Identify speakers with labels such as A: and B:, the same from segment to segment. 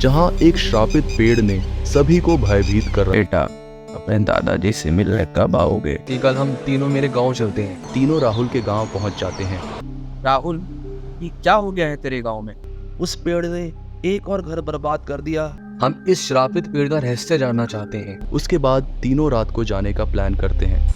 A: जहां एक श्रापित पेड़ ने सभी को भयभीत कर रखा।
B: बेटा, अपने दादाजी से मिलने कब आओगे?
C: कल हम तीनों मेरे गांव चलते हैं।
A: तीनों राहुल के गांव पहुंच जाते हैं।
C: राहुल, ये क्या हो गया है तेरे गांव में?
D: उस पेड़ ने एक और घर बर्बाद कर दिया।
C: हम इस श्रापित पेड़ का रहस्य जानना चाहते हैं।
A: उसके बाद तीनों रात को जाने का प्लान करते हैं।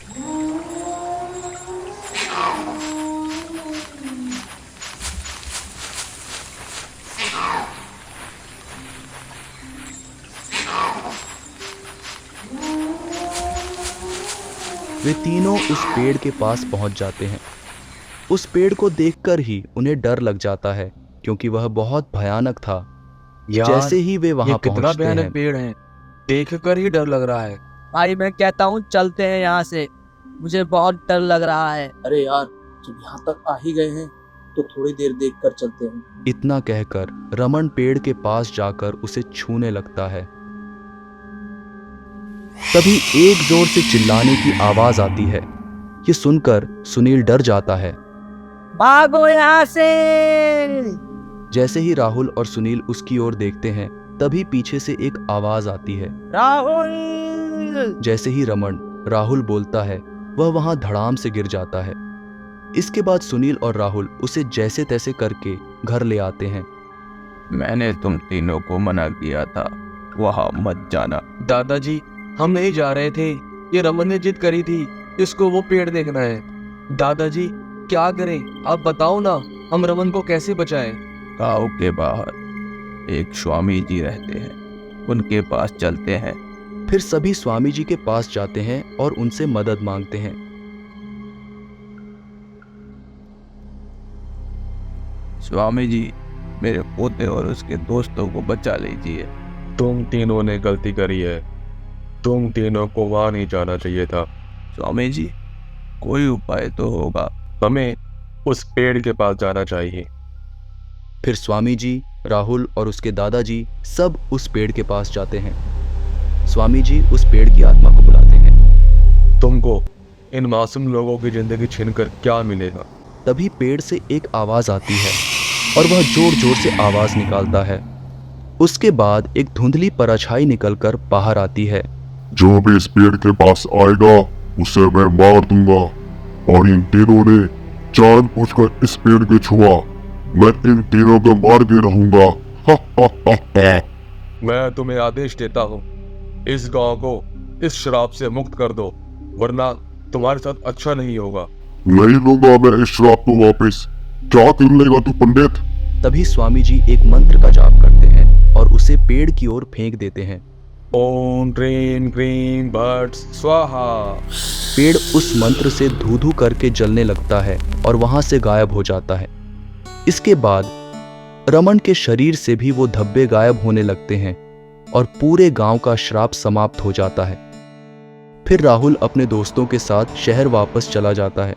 A: वे तीनों उस पेड़ के पास पहुंच जाते हैं। उस पेड़ को देखकर ही उन्हें डर लग जाता है, क्योंकि वह बहुत भयानक था। जैसे ही वे वहां
C: कितना
A: पहुंचते
C: भयानक
A: हैं,
C: पेड़ है, देखकर ही डर लग रहा है।
E: भाई मैं कहता हूँ चलते हैं यहाँ से, मुझे बहुत डर लग रहा है।
D: अरे यार, जब यहाँ तक आ ही गए हैं तो थोड़ी देर देख कर चलते हैं।
A: इतना कहकर रमन पेड़ के पास जाकर उसे छूने लगता है। तभी एक जोर से चिल्लाने की आवाज आती है। ये सुनकर सुनील डर जाता है।
E: भागो यहाँ से।
A: जैसे ही राहुल और सुनील उसकी ओर देखते हैं, तभी पीछे से एक आवाज आती है,
E: राहुल।
A: जैसे ही रमन राहुल बोलता है, वह वहां धड़ाम से गिर जाता है। इसके बाद सुनील और राहुल उसे जैसे तैसे करके घर ले आते हैं।
B: मैंने तुम तीनों को मना किया था, वहां मत जाना।
C: दादाजी, हम नहीं जा रहे थे। ये रमन ने जिद करी थी, इसको वो पेड़ देखना है। दादाजी, क्या करें आप बताओ ना, हम रमन को कैसे बचाएं?
B: गांव के बाहर एक स्वामी जी रहते हैं, उनके पास चलते हैं।
A: फिर सभी स्वामी जी के पास जाते हैं और उनसे मदद मांगते हैं।
B: स्वामी जी, मेरे पोते और उसके दोस्तों को बचा लीजिए।
F: तुम तीनों ने गलती करी है, तुम तीनों को वहां नहीं जाना चाहिए था।
B: स्वामी जी, कोई उपाय तो होगा।
F: हमें उस पेड़ के पास जाना चाहिए।
A: फिर स्वामी जी, राहुल और उसके दादाजी सब उस पेड़ के पास जाते हैं। स्वामी जी उस पेड़ की आत्मा को बुलाते हैं।
F: तुमको इन मासूम लोगों की जिंदगी छीनकर क्या मिलेगा?
A: तभी पेड़ से एक आवाज आती है और वह जोर जोर से आवाज निकालता है। उसके बाद एक धुंधली परछाई निकलकर बाहर आती है।
G: जो भी इस पेड़ के पास आएगा उसे मैं मार दूंगा, और इन तीनों ने जानबूझकर इस पेड़ को छुआ, मैं इन तीनों को मार के रहूंगा। हा हा हा हा।
F: मैं तुम्हें आदेश देता हूँ, इस गांव को इस श्राप से मुक्त कर दो, वरना तुम्हारे साथ अच्छा नहीं होगा।
G: नहीं लूंगा मैं इस श्राप को वापस। क्या कर लेगा तू पंडित?
A: तभी स्वामी जी एक मंत्र का जाप करते हैं और उसे पेड़ की ओर फेंक देते हैं।
F: ओम ह्रीं क्लीं भट्ट स्वाहा।
A: पेड़ उस मंत्र से धू धू करके जलने लगता है और वहां से गायब हो जाता है। इसके बाद रमन के शरीर से भी वो धब्बे गायब होने लगते हैं और पूरे गांव का श्राप समाप्त हो जाता है। फिर राहुल अपने दोस्तों के साथ शहर वापस चला जाता है।